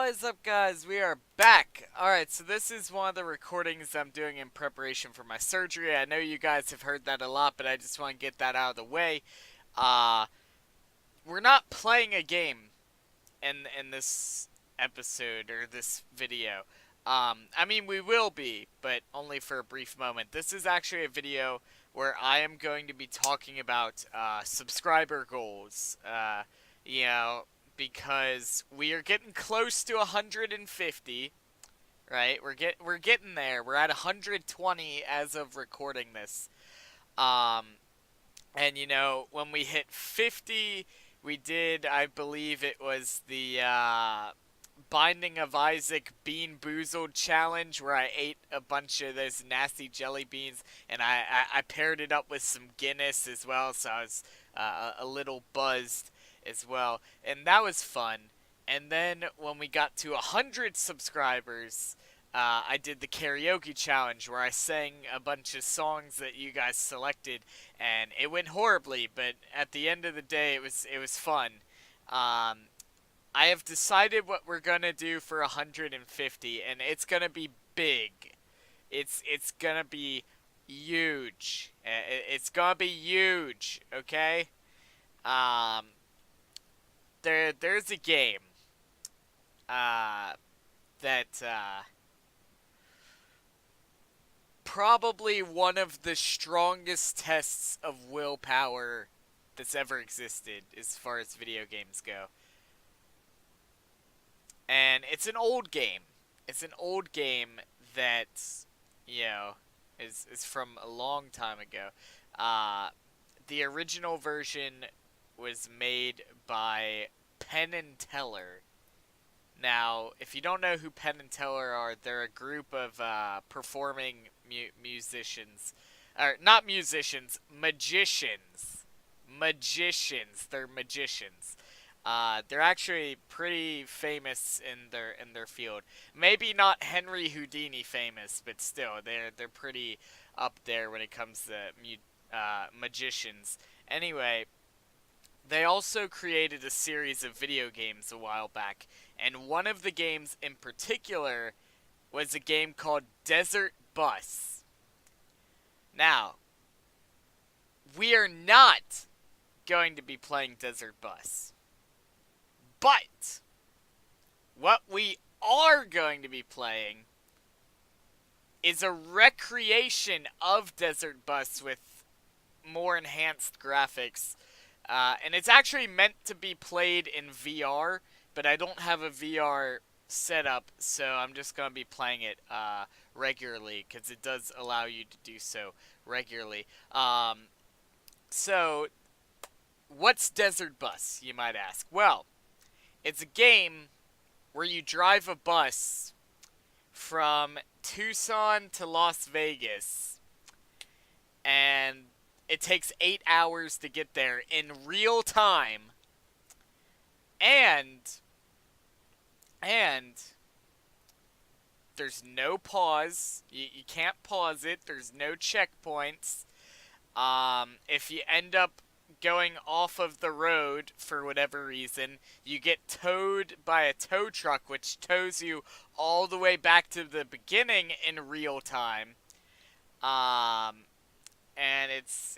What is up, guys? We are back. Alright, so this is one of the recordings I'm doing in preparation for my surgery. I know you guys have heard that a lot, but I just want to get that out of the way. Uh, we're not playing a game in this episode or this video. I mean, we will be, but only for a brief moment. This is actually a video where I am going to be talking about subscriber goals. You know, because we are getting close to 150, right? We're getting there. We're at 120 as of recording this. Um, and when we hit 50, we did, I believe it was the Binding of Isaac Bean Boozled challenge, where I ate a bunch of those nasty jelly beans, and I paired it up with some Guinness as well, so I was a little buzzed as well, and that was fun. And then when we got to 100 subscribers, I did the karaoke challenge where I sang a bunch of songs that you guys selected, and it went horribly, but at the end of the day, it was fun. I have decided what we're gonna do for 150, and it's gonna be big. It's gonna be huge. It's gonna be huge. Okay. Um, there's a game. That probably one of the strongest tests of willpower that's ever existed as far as video games go. And it's an old game. It's an old game that, you know, is from a long time ago. Uh, the original version was made by Penn and Teller. Now, if you don't know who Penn and Teller are, they're a group of performing musicians. Or, not musicians, magicians. Magicians. They're magicians. They're actually pretty famous in their field. Maybe not Henry Houdini famous, but still, they're pretty up there when it comes to magicians. Anyway, they also created a series of video games a while back, and one of the games in particular was a game called Desert Bus. Now, we are not going to be playing Desert Bus. But what we are going to be playing is a recreation of Desert Bus with more enhanced graphics. And it's actually meant to be played in VR, but I don't have a VR setup, so I'm just going to be playing it regularly, because it does allow you to do so regularly. So, what's Desert Bus, you might ask? Well, it's a game where you drive a bus from Tucson to Las Vegas, and it takes 8 hours to get there in real time. And there's no pause. You can't pause it. There's no checkpoints. If you end up going off of the road for whatever reason, you get towed by a tow truck, which tows you all the way back to the beginning in real time. And it's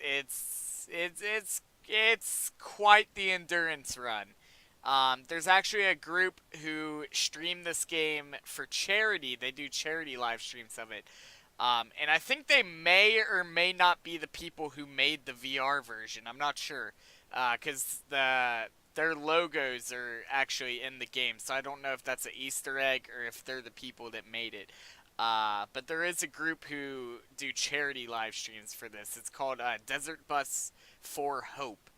quite the endurance run. There's actually a group who stream this game for charity. They do charity live streams of it. And I think they may or may not be the people who made the VR version. I'm not sure. Because their logos are actually in the game. So I don't know if that's an Easter egg or if they're the people that made it. But there is a group who do charity live streams for this. It's called Desert Bus for Hope.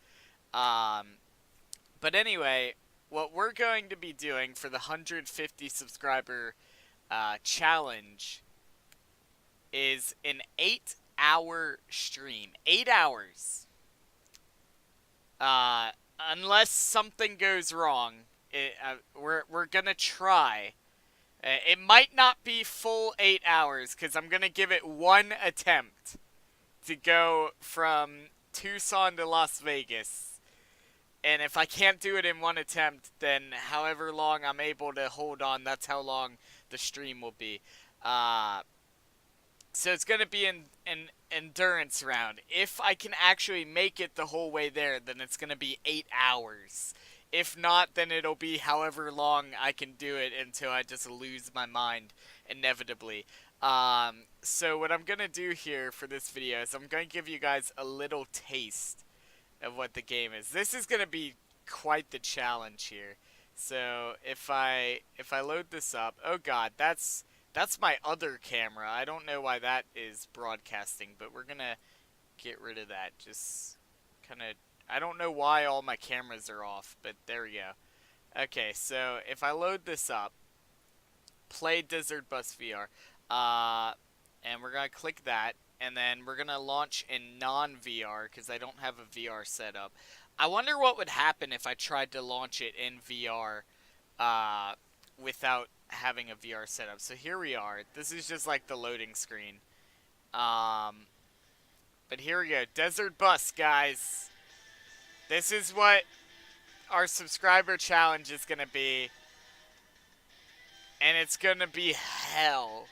But anyway, what we're going to be doing for the 150 subscriber challenge is an 8-hour stream. 8 hours. Unless something goes wrong, we're gonna try. It might not be full 8 hours, because I'm gonna give it one attempt to go from Tucson to Las Vegas. And if I can't do it in one attempt, then however long I'm able to hold on, that's how long the stream will be. Uh, so it's going to be an endurance round. If I can actually make it the whole way there, then it's going to be 8 hours. If not, then it'll be however long I can do it until I just lose my mind, inevitably. So what I'm going to do here for this video is I'm going to give you guys a little taste of what the game is. This is going to be quite the challenge here. So if I load this up, oh god, that's my other camera. I don't know why that is broadcasting, but we're gonna get rid of that. Just kind of, I don't know why all my cameras are off, but there we go. Okay, so if I load this up, play Desert Bus VR, and we're gonna click that, and then we're gonna launch in non-VR because I don't have a VR setup. I wonder what would happen if I tried to launch it in VR without having a VR setup. So here we are. This is just like the loading screen. But here we go. Desert Bus, guys. This is what our subscriber challenge is gonna be. And it's gonna be hell.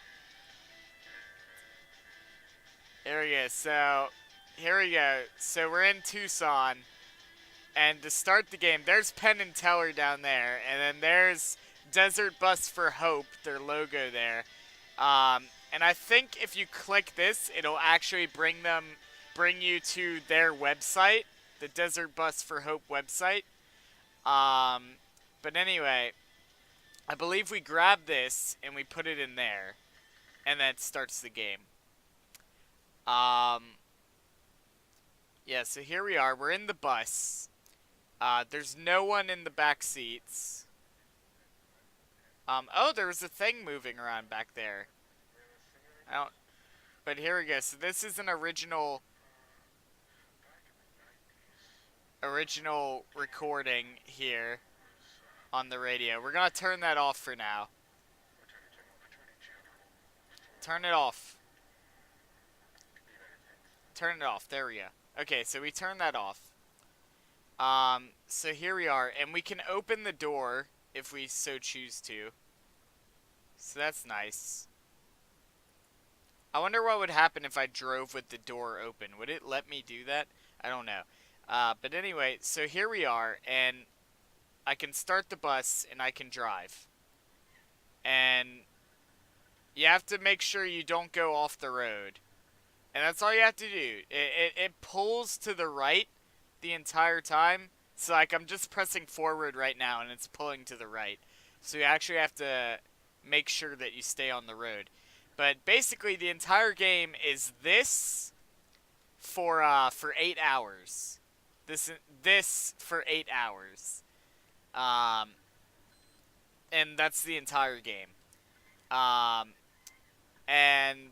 There we go. So, here we go. So we're in Tucson. And to start the game, there's Penn and Teller down there. And then there's Desert Bus for Hope, their logo there. And I think if you click this, it'll actually bring you to their website, the Desert Bus for Hope website. But anyway, I believe we grab this and we put it in there, and that starts the game. Yeah, so here we are. We're in the bus. There's no one in the back seats. Oh, there was a thing moving around back there. But here we go. So this is an original recording here on the radio. We're gonna turn that off for now. Turn it off. Turn it off. There we go. Okay, so we turn that off. So here we are, and we can open the door if we so choose to. So that's nice. I wonder what would happen if I drove with the door open. Would it let me do that? I don't know. But anyway, so here we are, and I can start the bus, and I can drive. And you have to make sure you don't go off the road. And that's all you have to do. It pulls to the right the entire time. So, like, I'm just pressing forward right now, and it's pulling to the right. So you actually have to make sure that you stay on the road. But basically, the entire game is this for 8 hours. This for 8 hours. And that's the entire game. And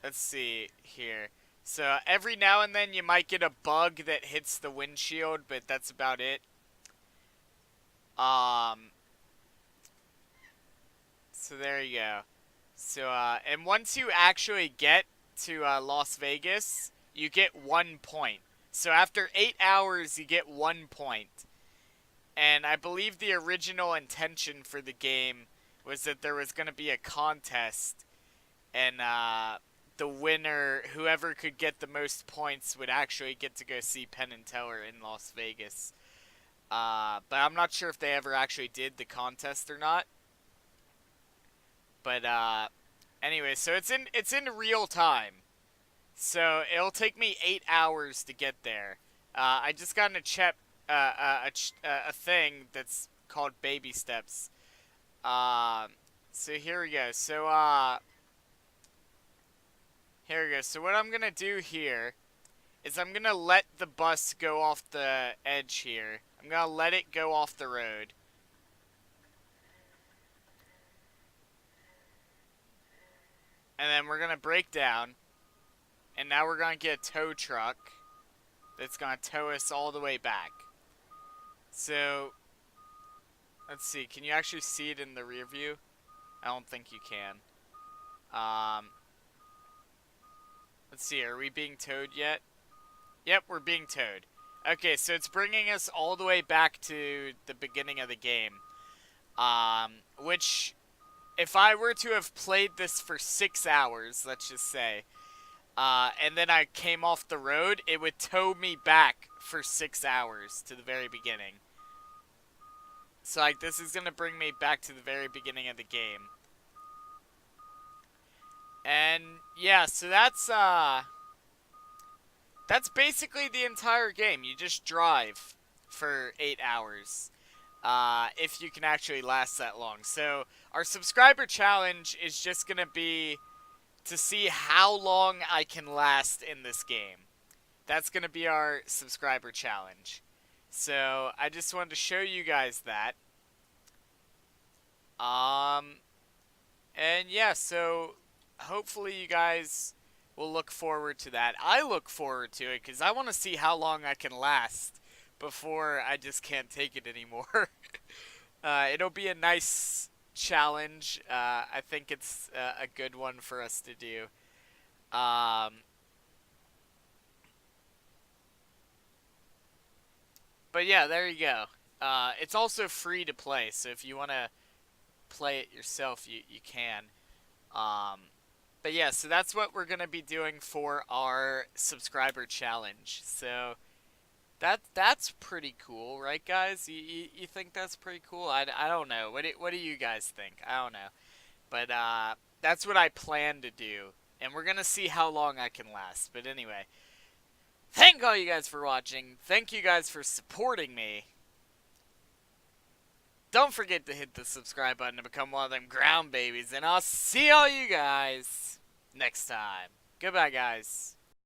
let's see here. So every now and then you might get a bug that hits the windshield, but that's about it. So there you go. So, and once you actually get to Las Vegas, you get 1 point. So after 8 hours, you get 1 point. And I believe the original intention for the game was that there was going to be a contest, and the winner, whoever could get the most points, would actually get to go see Penn and Teller in Las Vegas. But I'm not sure if they ever actually did the contest or not. But anyway, so it's in real time. So it'll take me 8 hours to get there. I just got in a thing that's called Baby Steps. So here we go. So here we go. So what I'm gonna do here is I'm gonna let the bus go off the edge here. I'm gonna let it go off the road. And then we're gonna break down. And now we're gonna get a tow truck that's gonna tow us all the way back. So let's see, can you actually see it in the rear view? I don't think you can. Let's see, are we being towed yet? Yep, we're being towed. Okay, so it's bringing us all the way back to the beginning of the game. Which, if I were to have played this for 6 hours, let's just say, and then I came off the road, it would tow me back for 6 hours to the very beginning. So, like, this is gonna bring me back to the very beginning of the game. And, yeah, so that's basically the entire game. You just drive for 8 hours. If you can actually last that long. So, our subscriber challenge is just gonna be to see how long I can last in this game. That's going to be our subscriber challenge. So, I just wanted to show you guys that. And yeah, so hopefully you guys will look forward to that. I look forward to it because I want to see how long I can last before I just can't take it anymore. It'll be a nice challenge. I think it's a good one for us to do. Um, but yeah, there you go. It's also free to play, so if you want to play it yourself, you can. Um, but yeah, so that's what we're gonna be doing for our subscriber challenge. So that's pretty cool, right, guys? You think that's pretty cool? I don't know. What do you guys think? I don't know. But that's what I plan to do, and we're gonna see how long I can last. But anyway, thank all you guys for watching. Thank you guys for supporting me. Don't forget to hit the subscribe button to become one of them ground babies, and I'll see all you guys next time. Goodbye, guys.